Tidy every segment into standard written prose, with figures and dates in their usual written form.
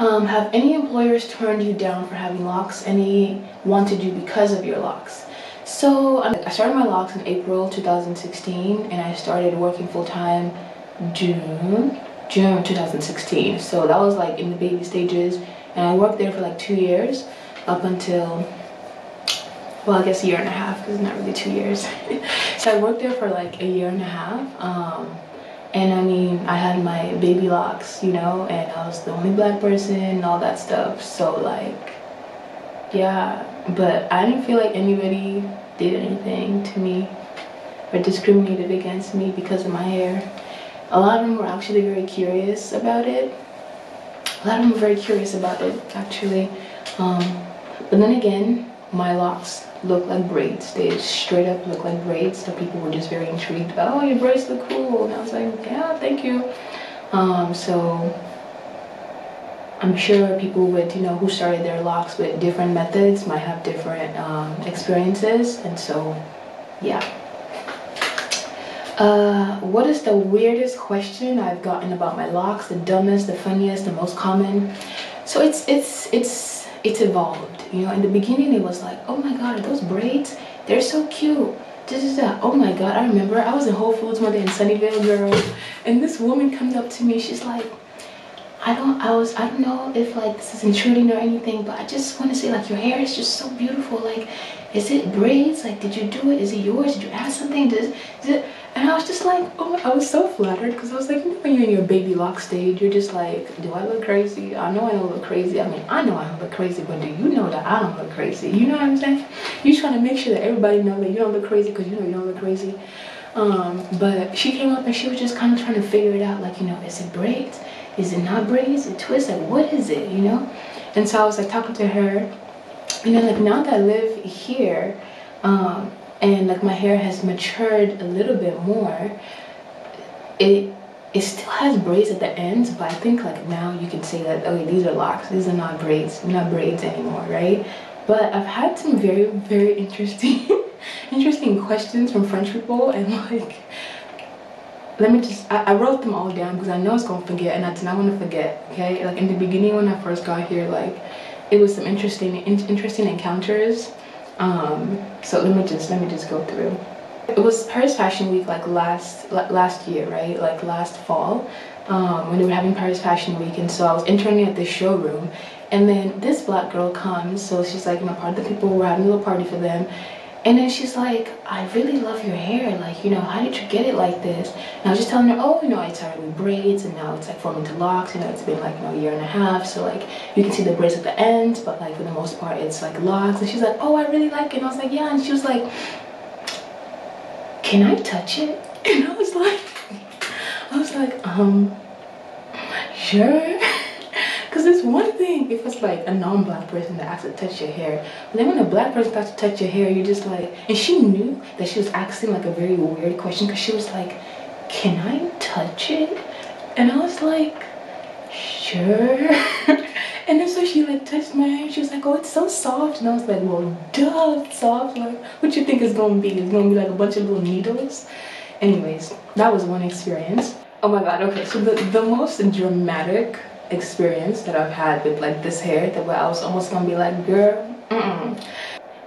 Have any employers turned you down for having locks? Any wanted you because of your locks? So I started my locks in April 2016 and I started working full-time June 2016. So that was like in the baby stages, and I worked there for like 2 years up until, well, I guess a year and a half, because it's not really 2 years. So I worked there for like a year and a half. And I mean, I had my baby locks, you know, and I was the only black person and all that stuff. So like, yeah, but I didn't feel like anybody did anything to me or discriminated against me because of my hair. A lot of them were actually very curious about it. Actually. But then again, my locks look like braids. They straight up look like braids, so people were just very intrigued. Oh, your braids look cool. And I was like, yeah, thank you. So I'm sure people with, you know, who started their locks with different methods might have different experiences, and so yeah. What is the weirdest question I've gotten about my locks? The dumbest, the funniest, the most common? So it's evolved. You know, in the beginning it was like, oh my god, are those braids? They're so cute. This is that. Oh my god, I remember I was in Whole Foods one day in Sunnyvale, girl, and this woman comes up to me. She's like, I don't know if like this is intruding or anything, but I just want to say, like, your hair is just so beautiful. Like, is it braids? Like, did you do it? Is it yours? Did you add something? Is it? And I was just like, oh, I was so flattered, because I was like, you know, when you're in your baby lock stage, you're just like, do I look crazy? I know I don't look crazy. I mean, I know I don't look crazy, but do you know that I don't look crazy? You know what I'm saying? You're trying to make sure that everybody knows that you don't look crazy, because you know you don't look crazy. But she came up and she was just kind of trying to figure it out, like, you know, is it braids? Is it not braids? Is it twists? Like, what is it, you know? And so I was like talking to her, and then like now that I live here, and like my hair has matured a little bit more, it still has braids at the ends, but I think like now you can say that, okay, these are locks, these are not braids, not braids anymore, right? But I've had some very, very interesting interesting questions from French people, and like, let me just, I wrote them all down because I know I was gonna forget, and I did not want to forget. Okay, like in the beginning when I first got here, like it was some interesting encounters. So let me just go through. It was Paris Fashion Week, like last year, right? Like last fall, when they were having Paris Fashion Week, and so I was interning at this showroom, and then this black girl comes. So she's like, you know, part of the people were having a little party for them. And then she's like, I really love your hair. Like, you know, how did you get it like this? And I was just telling her, oh, you know, I started with braids and now it's like forming to locks. You know, it's been like, you know, a year and a half. So like, you can see the braids at the ends, but like for the most part, it's like locks. And she's like, oh, I really like it. And I was like, yeah. And she was like, can I touch it? And I was like, sure. Because it's one thing if it's like a non-black person that asks to touch your hair, but then when a black person starts to touch your hair, you're just like, and she knew that she was asking like a very weird question, because she was like, can I touch it? And I was like, sure. And then so she like touched my hair, she was like, oh, it's so soft. And I was like, well, duh, it's soft. Like, what you think it's gonna be? It's gonna be like a bunch of little needles? Anyways, that was one experience. Oh my god, okay, so the most dramatic experience that I've had with like this hair, that I was almost gonna be like, girl,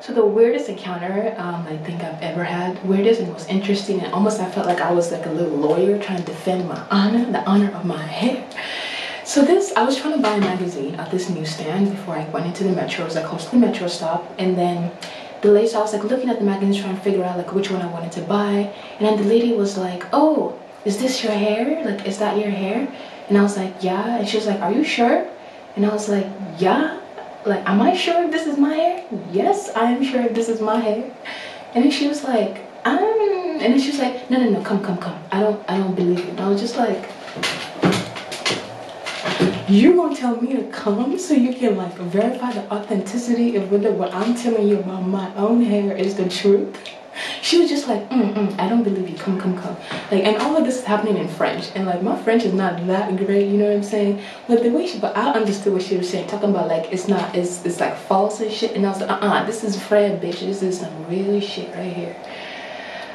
So the weirdest encounter I think I've ever had, weirdest and most interesting, and almost I felt like I was like a little lawyer trying to defend my honor, the honor of my hair. So I was trying to buy a magazine at this newsstand before I went into the metro. It was like close to the metro stop, and then the lady, so I was like looking at the magazines trying to figure out like which one I wanted to buy, and then the lady was like, oh, is this your hair? Like, is that your hair? And I was like, yeah. And she was like, are you sure? And I was like, yeah. Like, am I sure if this is my hair? Yes, I am sure if this is my hair. And then she was like, and then she was like, no, come. I don't believe it. And I was just like, you're gonna tell me to come so you can like verify the authenticity of whether what I'm telling you about my own hair is the truth? She was just like, I don't believe you, come. Like, and all of this is happening in French, and like my French is not that great, you know what I'm saying? But the way but I understood what she was saying, talking about like it's like false and shit, and I was like, this is Fred, bitch, this is some real shit right here.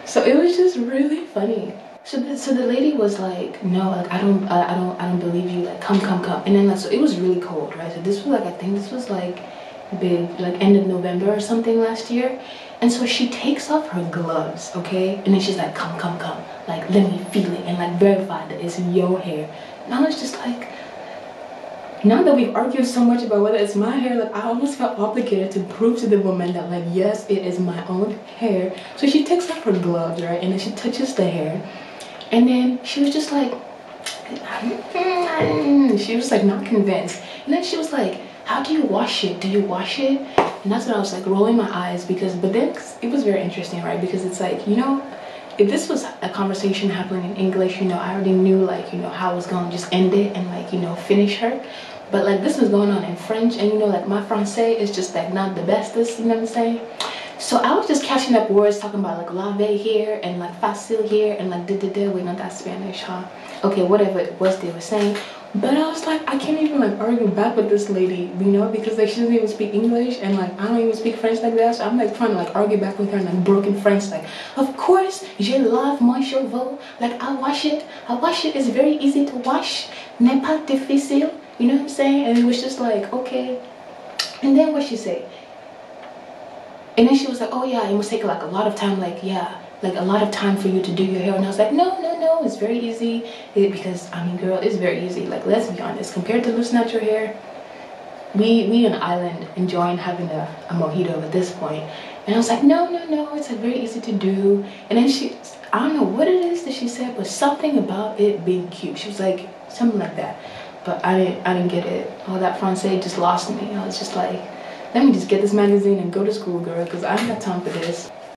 So it was just really funny. So the lady was like, no, like I don't believe you. Like come. And then like so it was really cold, right? So this was like I think this was like like end of November or something last year. And so she takes off her gloves, okay? And then she's like, come. Like let me feel it and like verify that it's your hair. And I was just like, now that we've argued so much about whether it's my hair, like I almost felt obligated to prove to the woman that like yes, it is my own hair. So she takes off her gloves, right? And then she touches the hair. And then she was just like, she was like not convinced. And then she was like, how do you wash it? Do you wash it? And that's when I was like rolling my eyes because, but then it was very interesting, right? Because it's like, you know, if this was a conversation happening in English, you know, I already knew like, you know, how I was going to just end it and like, you know, finish her. But like this was going on in French and you know, like my Francais is just like not the bestest, you know what I'm saying? So I was just catching up words talking about like lave here and like facile here and like da. Wait, not that Spanish, huh? Okay, whatever it was they were saying. But I was like, I can't even like argue back with this lady, you know, because like she doesn't even speak English and like I don't even speak French like that. So I'm like trying to like argue back with her in like broken French, like, of course, je lave mon cheveux. Like I wash it. It's very easy to wash. N'est pas difficile. You know what I'm saying? And it was just like, okay. And then what she say? And then she was like, oh yeah, it must take like a lot of time, like yeah, like a lot of time for you to do your hair. And I was like, no, it's very easy. Because I mean, girl, it's very easy. Like let's be honest, compared to loose natural hair, we on the island enjoying having a mojito at this point. And I was like, no, it's like very easy to do. And then I don't know what it is that she said, but something about it being cute. She was like something like that, but I didn't get it. All that Francais just lost me. I was just like, let me just get this magazine and go to school, girl, because I don't have time for this.